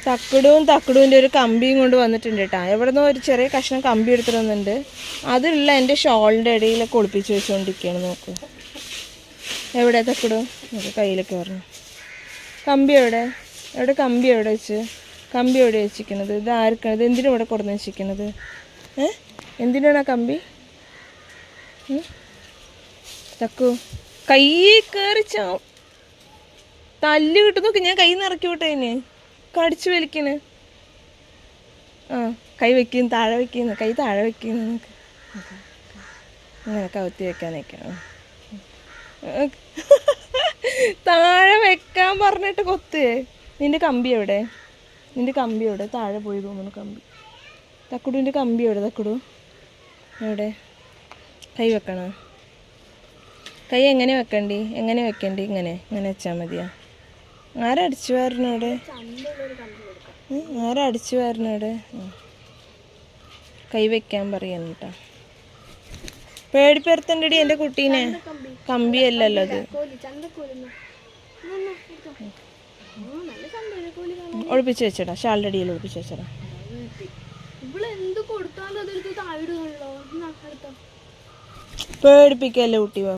തക്കടുവിൻ്റെ ഒരു കമ്പിയും കൊണ്ട് വന്നിട്ടുണ്ട് കേട്ടോ. എവിടെ നിന്നോ ഒരു ചെറിയ കഷ്ണം കമ്പി എടുത്തിട്ട് വന്നിട്ടുണ്ട്. അതിലുള്ള എൻ്റെ ഷോളിൻ്റെ ഇടയിലൊക്കെ ഒളിപ്പിച്ച് വെച്ചുകൊണ്ടിരിക്കുകയാണ്. നോക്ക് എവിടെ തക്കടു, നോക്ക് കയ്യിലൊക്കെ പറഞ്ഞു. കമ്പി എവിടെ കമ്പി എവിടെ വെച്ചിരിക്കണത്? ഇത് ആർക്കാണ്? ഇത് എന്തിനാണ് ഇവിടെ കൊടുന്ന് വെച്ചിരിക്കണത്? എന്തിനാണ് ആ കമ്പി? തക്കു കൈ കയറി തല്ല് കിട്ടും. നോക്ക് ഞാൻ കൈ നിറക്കി വിട്ടെ. അതിന് കടിച്ചു വലിക്കണ്. കൈ വെക്കുന്നു, താഴെ വെക്കുന്നു, കൈ താഴെ വെക്കുന്നു. നമുക്ക് ഇങ്ങനെ കവുത്തി വെക്കാനൊക്കെയാണ്. താഴെ വെക്കാൻ പറഞ്ഞിട്ട് കൊത്തേ. നിന്റെ കമ്പി എവിടെ? താഴെ പോയി തോന്നുന്നു കമ്പി. തക്കുടുവിൻ്റെ കമ്പി എവിടെ? തക്കുടു എവിടെ? കൈ വെക്കണോ? കൈ എങ്ങനെ വെക്കണ്ടി? ഇങ്ങനെ വെച്ചാൽ മതിയാ? ആരടിച്ചു വാരണവിടെ? കൈ വെക്കാൻ പറയുന്നു കേട്ടോ. പേടിപ്പെടുത്തണ്ടടി എൻ്റെ കുട്ടീനെ. കമ്പിയല്ലല്ലോ അത്. ഒളിപ്പിച്ച് വെച്ചടാ, ഷാളിൻ്റെ അടിയിൽ ഒളിപ്പിച്ച് വെച്ചടാ. പേടിപ്പിക്കല്ലേ കുട്ടി.